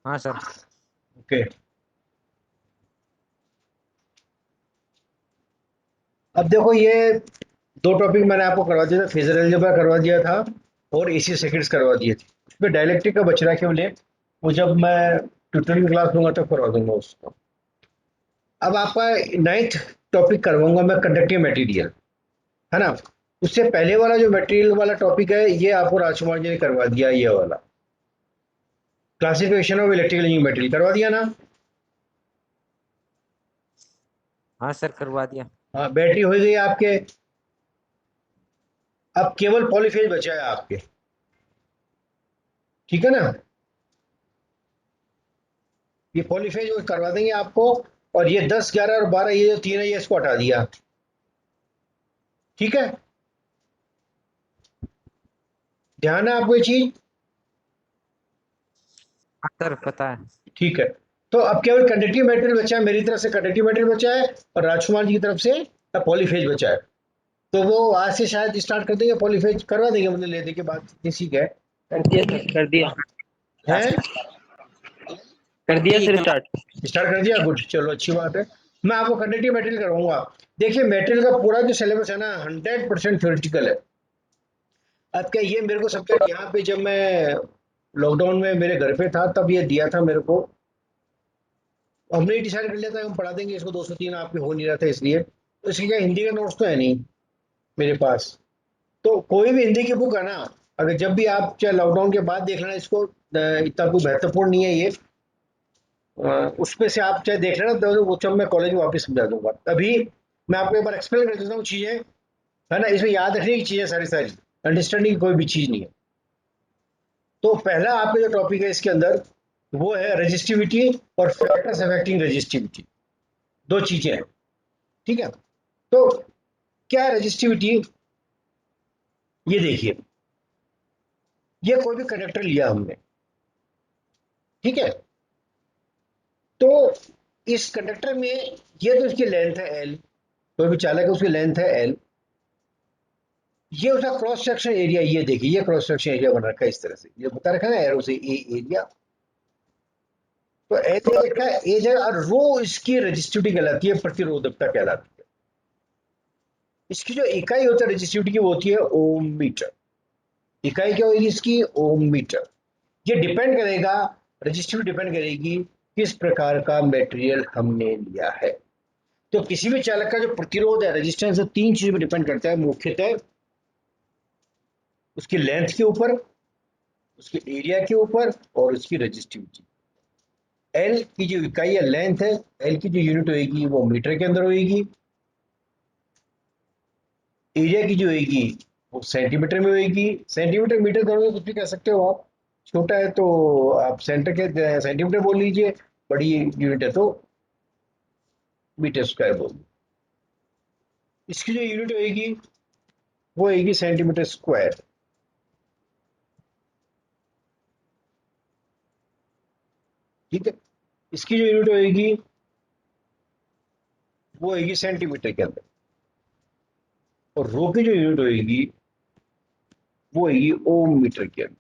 हाँ sir. Okay. अब देखो ये दो टॉपिक मैंने आपको करवा दिया था, फेजर अलजेब्रा करवा दिया था और एसी सेकंड्स करवा दिए थे। उसमें डायलेक्ट्रिक का बच रहा है केवल एक, वो जब मैं ट्यूटोरियल की क्लास लूंगा तब करवा दूंगा उसको। अब आपका नाइन्थ टॉपिक करवाऊंगा मैं, कंडक्टिव मटेरियल, है ना। उससे पहले वाला जो मटेरियल वाला टॉपिक है ये आपको राजकुमार जी ने करवा दिया, ये वाला क्लासिफिकेशन ऑफ इलेक्ट्रिकल मटेरियल करवा दिया ना। हाँ सर, करवा दिया। हाँ, बैटरी हो गई आपके। अब केवल पॉलीफेज बचा है आपके, ठीक है ना। ये पॉलीफेज वो करवा देंगे आपको। और ये 10, 11 और 12 ये जो तीन है ये इसको हटा दिया, ठीक है। ध्यान है आपको ये चीज, हाँ सर, पता है। ठीक है। तो अब केवल कंडक्टिव मटेरियल बचा है, मेरी तरफ से कंडक्टिव मटेरियल बचा है और राजकुमार जी की तरफ से पॉलीफेज बचा है। तो वो आज से शायद स्टार्ट कर देंगे, पॉलीफेज करवा देंगे, मतलब लेने के बाद किसी का कर दिया सर, कर दिया। है। कर दिया सर स्टार्ट। स्टार्ट कर दिया, गुड, चलो अच्छी बात है। मैं आपको कंडक्टिव मटेरियल करवाऊंगा। देखिए मटेरियल का पूरा जो सिलेबस है ना 100% थ्योरेटिकल है। अब क्या ये मेरे को सब्जेक्ट यहाँ पे जब मैं लॉकडाउन में मेरे घर पे था तब ये दिया था मेरे को। हमने डिसाइड कर लिया था हम पढ़ा देंगे इसको, 203 आपके हो नहीं रहा था इसलिए। तो इसकी क्या हिंदी का नोट्स तो है नहीं मेरे पास। तो कोई भी हिंदी की बुक है ना, अगर जब भी आप चाहे लॉकडाउन के बाद देख लेना इसको, इतना कोई महत्वपूर्ण नहीं है ये। उसमें से आप चाहे देख लेना तो वो जब मैं कॉलेज में वापस समझा दूंगा। अभी मैं आपको एक बार एक्सप्लेन कर देता हूँ चीजें, है ना। इसमें याद रखने की चीजें सारी सारी, अंडरस्टैंडिंग की कोई भी चीज नहीं है। तो पहला आपका जो टॉपिक है इसके अंदर वो है रेजिस्टिविटी और फैक्टर्स अफेक्टिंग रेजिस्टिविटी। दो चीजें हैं, ठीक है। तो क्या है रेजिस्टिविटी, ये देखिए। ये कोई भी कंडक्टर लिया हमने, ठीक है। तो इस कंडक्टर में ये तो इसकी लेंथ है एल, कोई भी चालक है उसकी लेंथ है एल। ये उसका क्रॉस सेक्शन एरिया, ये देखिए ये क्रॉस सेक्शन एरिया बना रखा है इस तरह से, ये बता रखा है ना एरो से, ए एरिया। तो एल लिखा है ए जगह, और रो इसकी रेजिस्टिविटी कहलाती है, प्रतिरोधकता कहलाती है। इसकी जो इकाई होता है रेजिस्टिविटी की वो होती है ओम मीटर। इकाई क्या होगी इसकी, ओम मीटर। ये डिपेंड करेगा, रेजिस्टिविटी डिपेंड करेगी किस प्रकार का मटेरियल हमने लिया है। तो किसी भी चालक का जो प्रतिरोध है, रेजिस्टेंस है, तीन चीजों पर डिपेंड करता है मुख्यतः। उसकी लेंथ के ऊपर, उसके एरिया के ऊपर और उसकी रेजिस्टिविटी। एल की जो इकाई है लेंथ है, एल की जो यूनिट होगी वो मीटर के अंदर होगी। एरिया की जो होगी वो सेंटीमीटर में होगी। सेंटीमीटर मीटर दोनों में कुछ भी कह सकते हो आप। छोटा है तो आप सेंटर के सेंटीमीटर बोल लीजिए, बड़ी यूनिट है तो मीटर स्क्वायर बोल। इसकी जो यूनिट होगी वो होगी सेंटीमीटर स्क्वायर, ठीक है। इसकी जो यूनिट होगी वो होगी सेंटीमीटर के अंदर। और रो की जो यूनिट होगी वो होगी ओम मीटर के अंदर,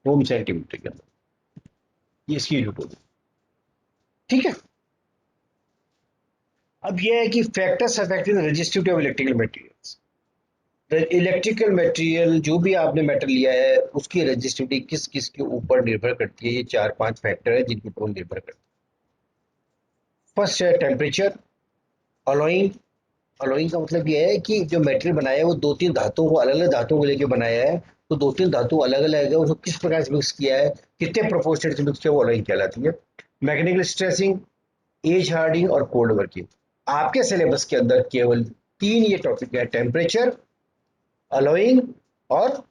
ओम सेंटीमीटर के अंदर। ये इसकी यूनिट होगी, ठीक है। अब यह है कि factors affecting resistivity of electrical materials. Electrical material जो भी आपने मेटल लिया है उसकी रेजिस्टिविटी किस किस के ऊपर निर्भर करती है, ये चार पांच फैक्टर है जिनके ऊपर निर्भर करती है। फर्स्ट है टेम्परेचर, अलोइंग। अलोइंग का मतलब यह है कि जो मटेरियल बनाया है वो दो तीन धातुओं को, अलग अलग धातुओं को लेकर बनाया है। तो दो तीन धातु अलग अलग है, उसको किस प्रकार से मिक्स किया है, कितने प्रोपोर्शनेट से मिक्स किया, वो अलोइंग कहलाती है। मैकेनिकल स्ट्रेसिंग, एज हार्डिंग और कोल्ड वर्किंग। आपके सिलेबस के अंदर केवल तीन ये टॉपिक है, टेम्परेचर, अलोइंग और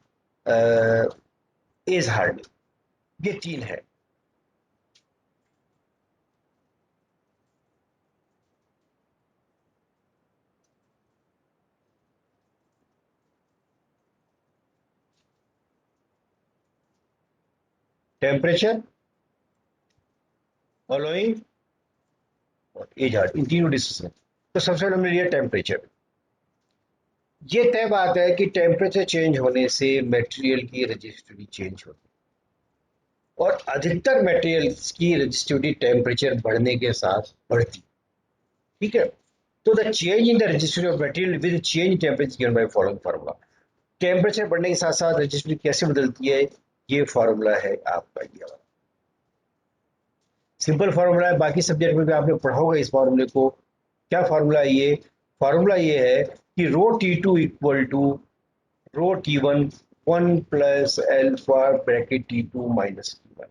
एज हार्डनिंग, ये तीन है। टेम्परेचर, अलोइंग और एज हार्ड, इन तीनों डिस्कशन। तो सबसे पहले हमने लिया टेम्परेचर। ये तय बात है कि टेम्परेचर चेंज होने से मटेरियल की रेजिस्टिविटी चेंज होती है और अधिकतर मटेरियल्स की रेजिस्टिविटी टेम्परेचर बढ़ने के साथ बढ़ती है। ठीक है, तो the change in the resistivity of material with change in temperature given by following formula. Temperature बढ़ने के साथ साथ रेजिस्टिविटी कैसे बदलती है, ये फार्मूला है आपका ये वाला। सिंपल फार्मूला है, बाकी सब्जेक्ट में भी आपने पढ़ा होगा इस फार्मूले को। क्या फार्मूला है ये? फार्मूला ये है कि rho T2 equal to rho T1 1 plus alpha bracket T2 minus T1।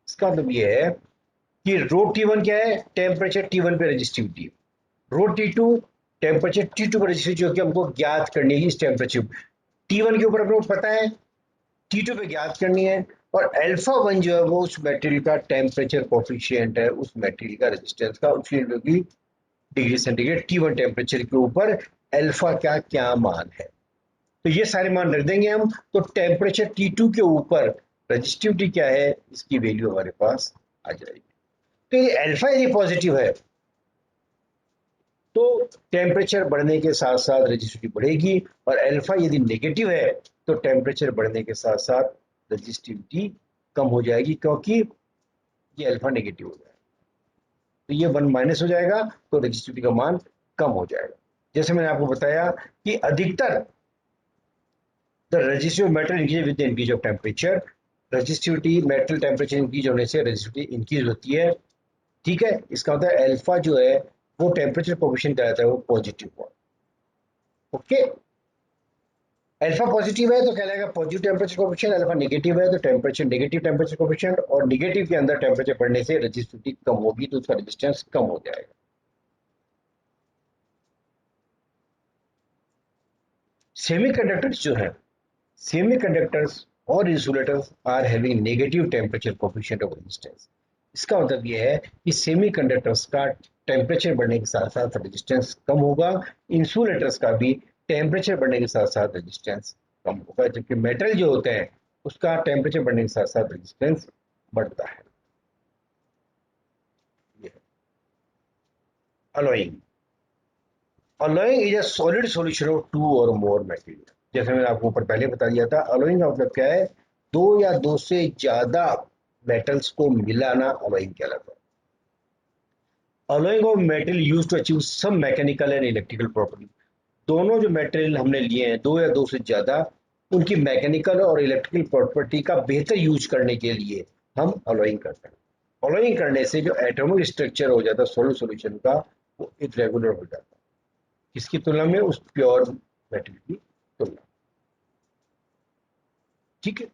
इसका मतलब ये है कि रो T1 क्या है? टेम्परेचर T1 पे रेजिस्टिविटी। रो T2 टेम्परेचर T2 पे रेजिस्टिविटी जो कि हमको ज्ञात करनी है इस टेम्परेचर T1 के ऊपर अपने को पता है, T2 पे ज्ञात करनी है। और अल्फा 1 जो है वो उस मटेरियल का टेम्परेचर कोफिशिएंट है, उस मटेरियल का रेजिस्टेंस का, उसकी डिग्री सेंटीग्रेड T1 टेम्परेचर के ऊपर अल्फा का क्या मान है। तो ये सारे मान रख देंगे हम, तो टेम्परेचर T2 के ऊपर रजिस्टिविटी क्या है इसकी वैल्यू हमारे पास आ जाएगी। तो ये अल्फा यदि पॉजिटिव है तो टेम्परेचर बढ़ने के साथ साथ रजिस्टिविटी बढ़ेगी, और अल्फा यदि नेगेटिव है तो टेम्परेचर बढ़ने के साथ साथ रजिस्टिविटी कम हो जाएगी, क्योंकि ये अल्फा नेगेटिव हो जाएगा। तो ये 1 माइनस हो जाएगा, तो रजिस्टिविटी का मान कम हो जाएगा। जैसे मैंने आपको बताया कि अधिकतर the resistive metal increase with the increase of temperature. Resistivity metal temperature increase होने से रेजिस्टिविटी इंक्रीज होती है। ठीक है, इसका मतलब अल्फा जो है वो टेम्परेचर कोफिशिएंट कहलाता है, वो पॉजिटिव हो। ओके, अल्फा पॉजिटिव है तो कहलाएगा positive temperature coefficient, alpha negative है तो टेम्परेचर नेगेटिव टेम्परेचर कोफिशिएंट, और नेगेटिव के अंदर टेम्परेचर बढ़ने से रेजिस्टिविटी कम होगी तो उसका रेजिस्टेंस कम हो जाएगा। सेमीकंडक्टर्स जो है, सेमीकंडक्टर्स और insulators are having negative temperature coefficient of resistance. इसका मतलब यह है कि सेमीकंडक्टर्स का टेम्परेचर बढ़ने के साथ साथ रेजिस्टेंस कम होगा, इंसुलेटर्स का भी टेम्परेचर बढ़ने के साथ साथ रेजिस्टेंस कम होगा, जबकि मेटल जो होते हैं उसका टेम्परेचर बढ़ने के साथ साथ रेजिस्टेंस बढ़ता है। Alloying, alloying is a solid solution of two और मोर मटेरियल। जैसे मैंने आपको ऊपर पहले बता दिया था, अलॉइंग का मतलब क्या है? दो या दो से ज्यादा मेटल्स को मिलाना अलॉइंग कहलाता है। Alloying of metal used to achieve some mechanical and electrical property. दोनों जो मटेरियल हमने लिए हैं, दो या दो से ज्यादा, उनकी मैकेनिकल और इलेक्ट्रिकल प्रॉपर्टी का बेहतर यूज करने के लिए हम अलॉइंग करते हैं। अलॉइंग करने से जो एटॉमिक स्ट्रक्चर हो जाता है सॉलिड सॉल्यूशन का, वो इरेगुलर हो जाता है। किसकी तुलना में? उस प्योर मेटल की तुलना। ठीक है,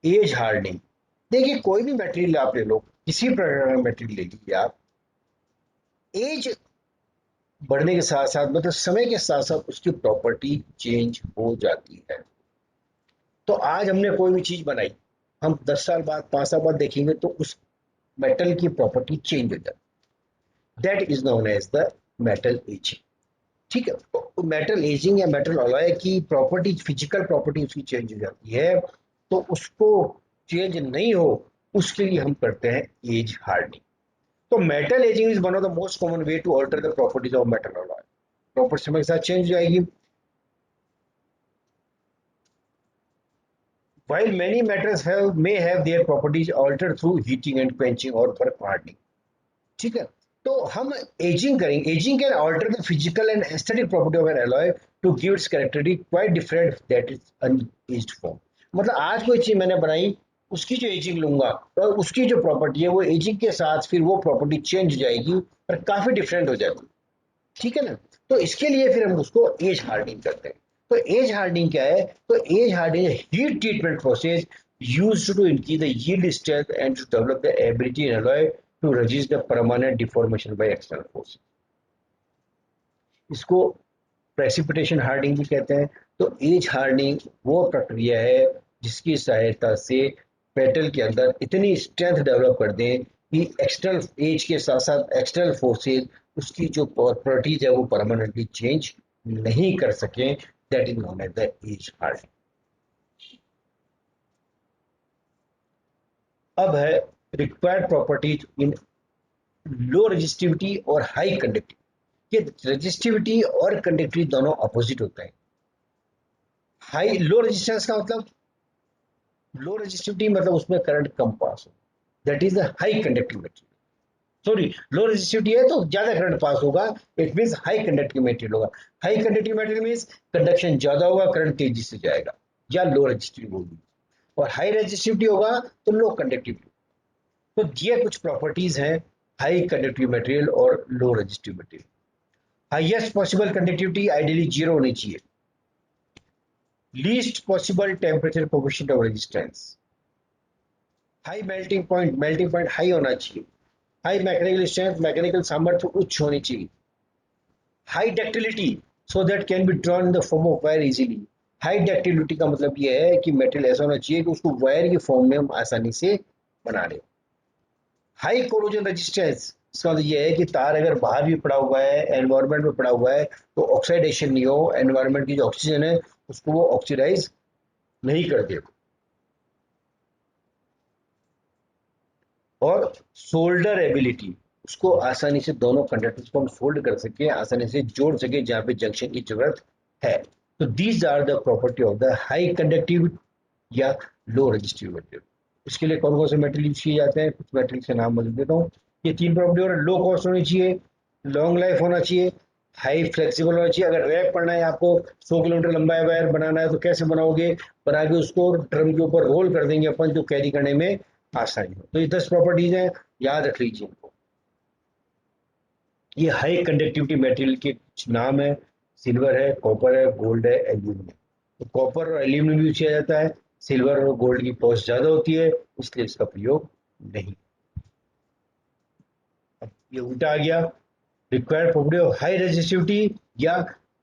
एज हार्डनिंग। देखिए, कोई भी मटेरियल आप ले लो, किसी प्रकार का मटेरियल ले लीजिए आप, एज बढ़ने के साथ साथ, मतलब समय के साथ साथ उसकी प्रॉपर्टी चेंज हो जाती है। तो आज हमने कोई भी चीज बनाई, हम 10 साल बाद 5 साल बाद देखेंगे तो उस मेटल की प्रॉपर्टी चेंज हो जाती है। That is known as the metal ageing. ठीक है, तो मेटल एजिंग या मेटल अलॉय की प्रॉपर्टी, फिजिकल प्रॉपर्टी उसकी चेंज हो जाती है, तो उसको चेंज नहीं हो उसके लिए हम करते हैं एज हार्डनिंग। तो metal ageing is one of the most common way to alter the properties of metal alloy. Property समय के साथ चेंज हो जाएगी। While many metals may have their properties altered through heating and quenching or work hardening। ठीक है, तो हम ageing करेंगे। Ageing can alter the physical and aesthetic property of an alloy to give its characteristic quite different that is unaged form. मतलब आज कोई चीज मैंने बनाई, उसकी जो एजिंग लूंगा तो उसकी जो प्रॉपर्टी है वो एजिंग के साथ फिर वो प्रॉपर्टी चेंज हो जाएगी और काफी डिफरेंट हो जाएगी। ठीक है ना, तो इसके लिए फिर हम उसको एज हार्डनिंग करते हैं। तो एज हार्डनिंग क्या है? तो as hardening heat treatment process used to increase the yield strength and to develop the ability in alloy to resist the permanent deformation by external forces। इसको प्रेसिपिटेशन हार्डनिंग भी कहते हैं। तो एज हार्डनिंग वो प्रक्रिया है जिसकी सहायता से मेटल के अंदर इतनी स्ट्रेंथ डेवलप कर दें कि एक्सटर्नल एज के साथ साथ एक्सटर्नल फोर्सेज उसकी जो प्रॉपर्टीज है वो परमानेंटली चेंज नहीं कर सकें। That is known as the age hardening. अब है required properties in low resistivity और हाई कंडक्टिविटी। कि रेजिस्टिविटी और कंडक्टिविटी दोनों अपोजिट होते हैं। हाई लो रेजिस्टेंस का मतलब, लो रेजिस्टिविटी मतलब उसमें करंट कम पास हो, that is the high conductive material. Sorry, low resistivity है तो ज्यादा करंट पास होगा, it means high conductive material होगा। High conductive material means conduction ज्यादा होगा, करंट तेजी से जाएगा, या लो रेजिस्टिविटी होगी। और हाई रेजिस्टिविटी होगा तो लो कंडक्टिविटी। तो ये कुछ प्रॉपर्टीज हैं हाई कंडक्टिव मटेरियल और low resistive material. Highest possible conductivity ideally 0 होनी चाहिए। Least possible temperature coefficient of resistance. High melting point high होना चाहिए। हाई मैकेनिकल स्ट्रेंथ, मैकेनिकल सामर्थ्य उच्च होनी चाहिए। High ductility, so that can be drawn in the form of wire easily. High ductility का मतलब यह है कि मेटेरियल ऐसा होना चाहिए कि उसको वायर की फॉर्म में हम आसानी से बना लें। हाई कोरोजन रेजिस्टेंस, इसका मतलब यह है कि तार अगर बाहर भी पड़ा हुआ है, एनवायरनमेंट में पड़ा हुआ है, तो ऑक्सीडेशन नहीं हो, एनवायरनमेंट की जो ऑक्सीजन है उसको वो ऑक्सीडाइज नहीं कर दे। और सोल्डर एबिलिटी, उसको आसानी से दोनों कंडक्टर्स को हम फोल्ड कर सके, आसानी से जोड़ सके जहां पे जंक्शन की जरूरत है। तो these are the property of the high conductive या लो रेजिस्टिव मटेरियल। इसके लिए कौन कौन से मटेरियल यूज किए जाते हैं, कुछ मटेरियल के नाम बता देता हूँ। ये तीन प्रॉपर्टी और लो कॉस्ट होनी चाहिए, लॉन्ग लाइफ होना चाहिए, हाई फ्लेक्सिबल होना चाहिए। अगर रैप पढ़ना है आपको, 100 किलोमीटर लंबा वायर बनाना है तो कैसे बनाओगे, बना के उसको ड्रम के ऊपर रोल कर देंगे अपन, जो कैरी करने में आसानी हो। तो ये 10 प्रॉपर्टीज हैं, याद रख लीजिए इनको। ये हाई कंडक्टिविटी मटेरियल के कुछ नाम है, सिल्वर है, कॉपर है, गोल्ड है, एल्यूमिनियम। तो कॉपर और एल्यूमिनियम यूज किया जाता है, सिल्वर और गोल्ड की कॉस्ट ज्यादा होती है, इसलिए इसका प्रयोग नहीं। अब ये उल्टा आ गया, required property of high resistivity या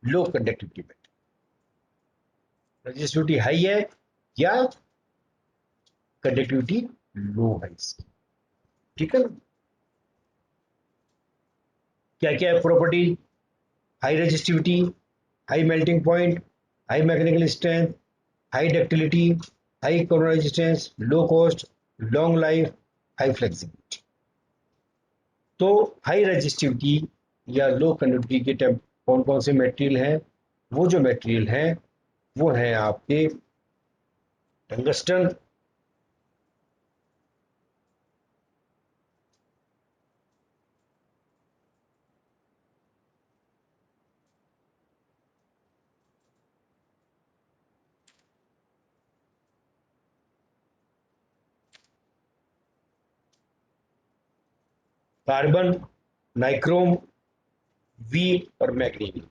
लो कंडक्टिविटी मटेरियल। रेजिस्टिविटी हाई है या कंडक्टिविटी लो है इसकी, ठीक है ना। क्या क्या है property, high resistivity, high melting point, high mechanical strength, high ductility, high corona resistance, low cost, long life, high flexibility. तो हाई रेजिस्टिविटी या लो कंडक्टिविटी के टाइप कौन कौन से मटेरियल हैं, वो जो मटेरियल हैं वो हैं आपके टंगस्टन, कार्बन, नाइक्रोम, वी और मैग्नीशियम।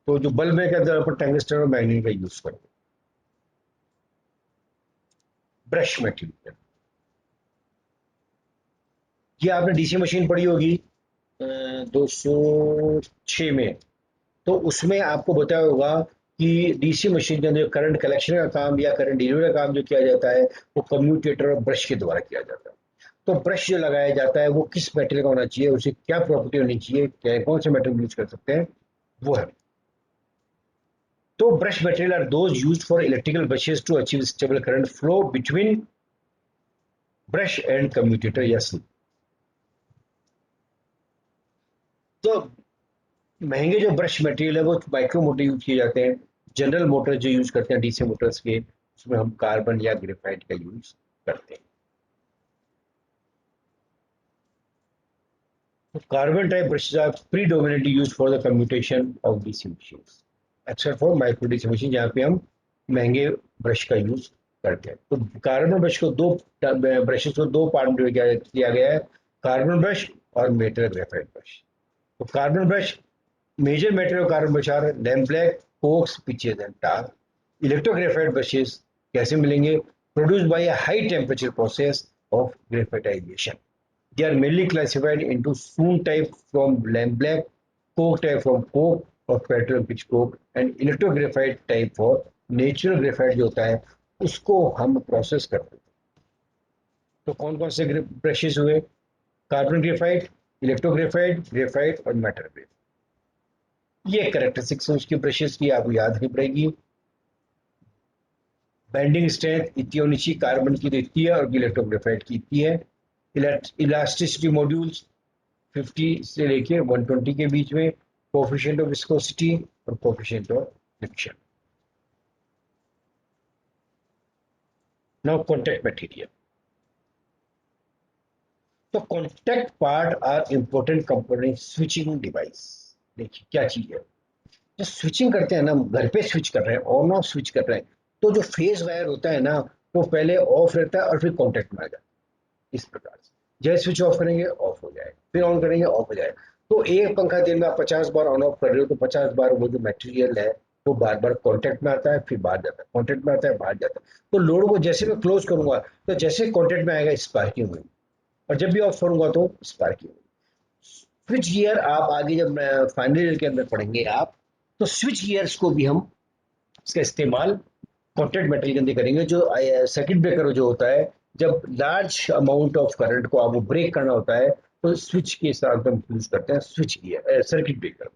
तो जो बल्ब है के अंदर अपन टंगस्टन और मैग्नीशियम का यूज करते हैं। ब्रश मटेरियल, ये आपने डीसी मशीन पढ़ी होगी 206 में, तो उसमें आपको बताया होगा कि डीसी मशीन के अंदर करंट कलेक्शन का काम या करंट डिलीवरी का काम जो किया जाता है वो कम्यूटेटर और ब्रश के द्वारा किया जाता है। तो ब्रश जो लगाया जाता है वो किस मेटेरियल का होना चाहिए, उसे क्या प्रॉपर्टी होनी चाहिए, क्या कौन से मेटेरियल यूज कर सकते हैं, वो है। तो brush material are those used for electrical brushes to achieve stable current flow between brush and commutator या स्लिप। तो महंगे जो ब्रश मटेरियल है वो माइक्रो मोटर यूज किए जाते हैं। जनरल मोटर जो यूज करते हैं डीसी मोटर्स के, उसमें हम कार्बन या ग्रेफाइट का यूज करते हैं। तो carbon type brushes are predominantly used for the commutation of DC machines, except for micro DC machine जहाँ पे हम महंगे ब्रश का यूज करते हैं। तो कार्बन ब्रश को दो ब्रशेस को दो पार्ट में किया गया है, कार्बन ब्रश और मेटल ग्रेफाइट ब्रश। तो carbon brush, major material of carbon brush are lamp black, coax, pitches and tar. Electrographite brushes कैसे मिलेंगे, produced by a high temperature process of graphitization. They are mainly classified into soon type from lamp black, coke type from coke or petrol pitch coke and electrographite type for natural graphite जो होता है उसको हम process करते हैं। तो कौन कौन से ब्रशेस हुए, कार्बन ग्रेफाइट, इलेक्ट्रोग्रेफाइट, ग्रेफाइट और मेटल ग्रेफाइट। ये कैरेक्टरिस्टिक्स है उसकी ब्रशेस की, आपको याद नहीं पड़ेगी। बेंडिंग स्ट्रेंथ इतनी होनी चाहिए, कार्बन की तो इतनी है और इलेक्ट्रोग्रेफाइट की इतनी है। इलास्टिसिटी मॉड्यूल्स 50 से लेके 120 के बीच में, कोफिशिएंट ऑफ विस्कोसिटी और coefficient of friction. Now contact material. तो contact part are important component switching device. देखिए क्या चीज है, जो स्विचिंग करते हैं ना, घर पे स्विच कर रहे हैं, ऑन ऑफ स्विच कर रहे हैं, तो जो फेज वायर होता है ना, वो पहले ऑफ रहता है और फिर कॉन्टैक्ट में आ जाता है। इस प्रकार से जैसे स्विच ऑफ करेंगे ऑफ हो जाएगा, फिर ऑन करेंगे ऑफ हो जाएगा। तो एक पंखा दिन में आप 50 बार ऑन ऑफ कर रहे हो, तो 50 बार वो जो मटेरियल है वो बार बार कॉन्टैक्ट में आता है, फिर बाहर जाता है, कॉन्टैक्ट में आता है, बाहर जाता है। तो लोड को जैसे मैं क्लोज करूंगा, तो जैसे कॉन्टैक्ट में आएगा स्पार्किंग हुई, और जब भी ऑफ करूंगा तो स्पार्किंग हुई। स्विच गियर आप आगे जब फाइनल ईयर के अंदर पढ़ेंगे आप, तो स्विच गियर्स को भी हम इसका इस्तेमाल कॉन्टैक्ट मेटल के अंदर करेंगे। जो सर्किट ब्रेकर जो होता है, जब लार्ज अमाउंट ऑफ करंट को आपको ब्रेक करना होता है, तो स्विच के साथ हम यूज करते हैं switch gear, circuit breaker.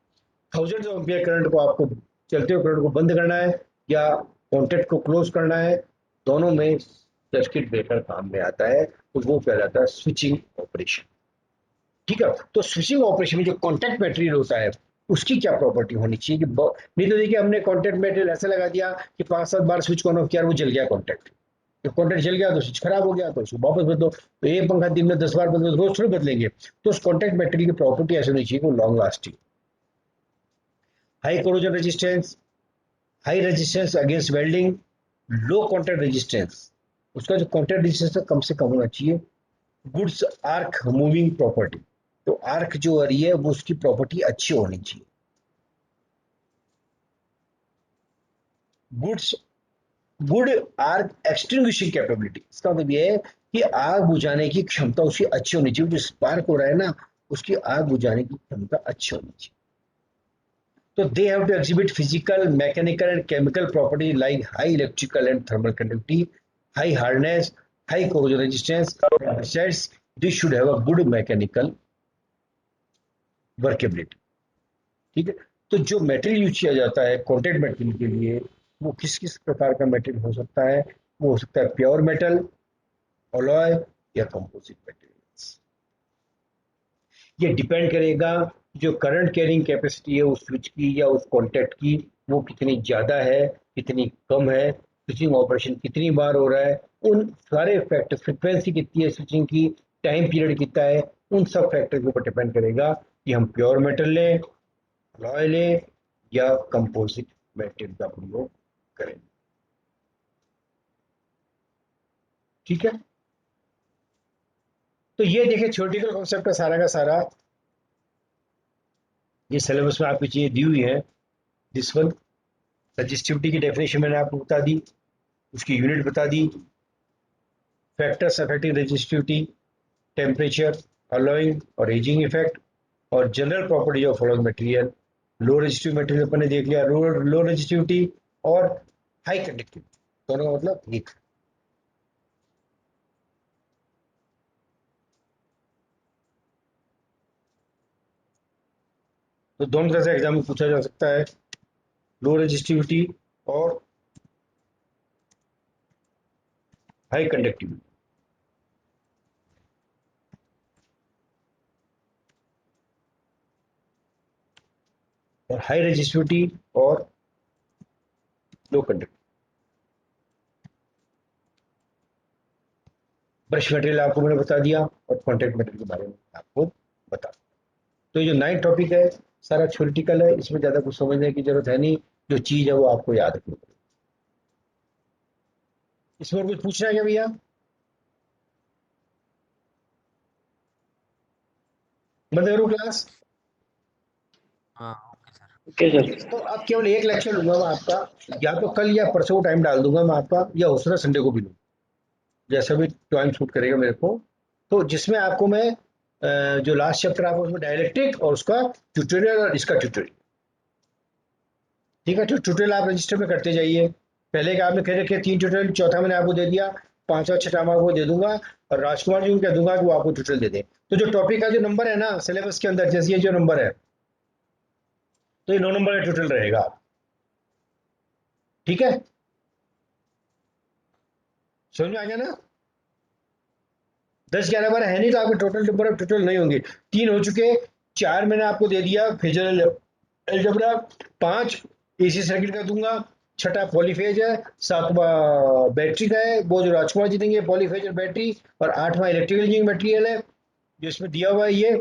Thousand of ampere current को आपको, चलते हुए करंट को बंद करना है या कॉन्टैक्ट को क्लोज करना है, दोनों में सर्किट ब्रेकर काम में आता है, तो वो कहलाता है स्विचिंग ऑपरेशन। ठीक है, तो स्विचिंग ऑपरेशन में जो कॉन्टैक्ट मटेरियल होता है उसकी क्या प्रॉपर्टी होनी चाहिए कि नहीं तो देखिए हमने कॉन्टैक्ट मटेरियल ऐसा लगा दिया कि 5-7 बार स्विच ऑन ऑफ किया, वो जल गया कॉन्टैक्ट। तो कॉन्टैक्ट जल गया तो स्विच खराब हो गया, तो उसको वापस बदलो। तो एक पंखा दिन में 10 बार बदलो, रोज थोड़ी बदलेंगे। तो उस कॉन्टैक्ट मटेरियल की प्रॉपर्टी ऐसी होनी चाहिए कि वो long lasting, high corrosion resistance, high resistance against welding, low contact resistance. उसका जो कॉन्टैक्ट रेजिस्टेंस कम से कम होना चाहिए। गुड्स आर्क मूविंग प्रॉपर्टी, तो आर्क जो आ रही है वो उसकी प्रॉपर्टी अच्छी होनी चाहिए। Goods good arc extinguishing capability, इसका मतलब ये है कि आग बुझाने की क्षमता उसकी अच्छी होनी चाहिए। जो स्पार्क हो रहा है ना, उसकी आग बुझाने की क्षमता अच्छी होनी चाहिए। तो they have to exhibit physical, mechanical and chemical property like high electrical and thermal conductivity, high hardness, high corrosion resistance. Besides, this should have a good mechanical workability. ठीक है, तो जो मेटेरियल यूज किया जाता है कॉन्टैक्ट मेटेरियल के लिए, वो किस किस प्रकार का मेटेरियल हो सकता है? वो हो सकता है प्योर मेटल, अलॉय या कंपोजिट मटेरियल्स। ये डिपेंड करेगा जो करंट कैरिंग कैपेसिटी है उस स्विच की या उस कॉन्टैक्ट की, वो कितनी ज़्यादा है, कितनी कम है, स्विचिंग ऑपरेशन कितनी बार हो रहा है, उन सारे फैक्टर, फ्रिक्वेंसी कितनी है स्विचिंग की, टाइम पीरियड कितना है, उन सब फैक्टर के ऊपर डिपेंड करेगा कि हम प्योर मेटल लें, अलॉय लें या कंपोजिट मेटेरियल का प्रयोग करें। ठीक है, तो ये देखिए थ्योरेटिकल कॉन्सेप्ट है सारा का सारा। ये सिलेबस में आपकी चीजें दी हुई है। दिस वन, रजिस्टिविटी की डेफिनेशन मैंने आपको बता दी, उसकी यूनिट बता दी, factors affecting resistivity, temperature, alloying और एजिंग इफेक्ट, और general property of following material. Low resistive material अपन ने देख लिया, लो रजिस्टिविटी और हाई कंडक्टिविटी, दोनों का मतलब एक। तो दोनों तरह से एग्जाम में पूछा जा सकता है, लो रजिस्टिविटी और हाई कंडक्टिविटी। और हाई रजिस्टिविटी और लो कंडक्टिविटी। ब्रश मटेरियल आपको मैंने बता दिया और कॉन्टैक्ट मटेरियल के बारे में आपको बता दिया। तो ये जो 9 टॉपिक है सारा थ्योरेटिकल है, इसमें ज्यादा कुछ समझने की जरूरत है नहीं, जो चीज है वो आपको याद रखनी पड़ेगी। इसमें और कुछ पूछना है क्या भैया? बंद करूं क्लास? हाँ ओके सर। Okay sir. तो अब केवल एक लेक्चर लूंगा मैं आपका, या तो कल या परसों टाइम डाल दूंगा मैं आपका, या हो सकता है संडे को भी लूँ, जैसा भी टाइम शूट करेगा मेरे को। तो जिसमें आपको मैं जो लास्ट चैप्टर आपको उसमें डायलेक्ट्रिक और उसका ट्यूटोरियल और इसका ट्यूटोरियल, ठीक है, तो ट्यूटोरियल आप रजिस्टर में करते जाइए। पहले का आपने कह रखे 3 ट्यूटोरियल, चौथा मैंने आपको दे दिया, 5वां 6वां मैं आपको दे दूंगा, और राजकुमार जी को कह दूंगा कि वो आपको ट्यूटोरियल दे दें। तो जो टॉपिक का जो नंबर है ना सिलेबस के अंदर, जैसे ये जो नंबर है, तो ये 9 नंबर का ट्यूटोरियल रहेगा। ठीक है, समझ में आ गया ना? 10-11 बार है नहीं तो आपके टोटल नंबर ऑफ ट्यूटोरियल नहीं होंगे। 3 हो चुके, 4 मैंने आपको दे दिया फेजर अलजेब्रा, 5 एसी सर्किट का दूंगा, 6ठा पॉलीफेज है, 7वां बैटरी का है, वो जो राजकुमार जी देंगे पॉलीफेज और बैटरी, और 8वां इलेक्ट्रिकल इंजीनियरिंग मटेरियल है जो इसमें दिया हुआ है ये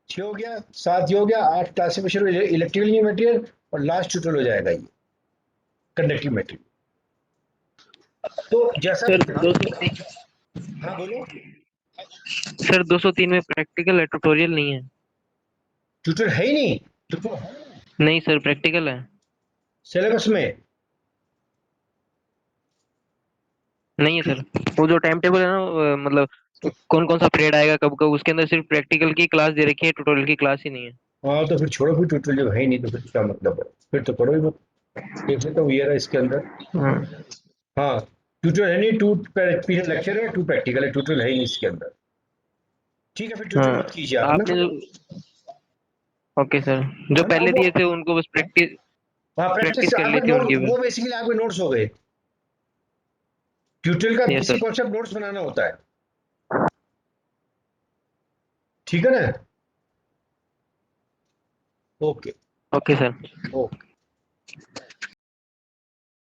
6 हो गया, 7 ये हो गया, 8 क्लासिफिकेशन इलेक्ट्रिकल इंजीनियरिंग मटेरियल, और लास्ट ट्यूटोरियल हो जाएगा ये कंडक्टिव मटेरियल। तो जैसा सर भी था, 203 हाँ बोलो। सर 203 में प्रैक्टिकल है, ट्यूटोरियल नहीं है। ट्यूटोरियल है ही नहीं नहीं सर, प्रैक्टिकल है। सिलेबस में। नहीं है सर। वो जो टाइम टेबल है ना, मतलब कौन कौन सा पीरियड आएगा कब कब, उसके अंदर सिर्फ प्रैक्टिकल की क्लास दे रखी है, ट्यूटोरियल की क्लास ही नहीं है। हाँ तो फिर छोड़ो, फिर ट्यूटोरियल जब है ही नहीं तो फिर क्या मतलब है, फिर तो करो ही मत। देख लेता हूँ ये रहा इसके अंदर। हाँ। हाँ ट्यूटोरियल है नहीं, 2 पीरियड लेक्चर है, 2 प्रैक्टिकल है, ट्यूटोरियल है ही नहीं इसके अंदर। ठीक है फिर ट्यूटोरियल हाँ मत कीजिए आप ना। आपने जो, ओके सर, जो है ना पहले वो, दिए थे उनको बस प्रैक्टिस हाँ प्रैक्टिस प्रैक्टिस कर आपके ली थी नोट, उनकी वो बस। बेसिकली आपके नोट्स हो गए। ट्यूटोरियल का yes basic sir. Concept notes बनाना होता है, ठीक है ना। ओके। Okay sir. ओके।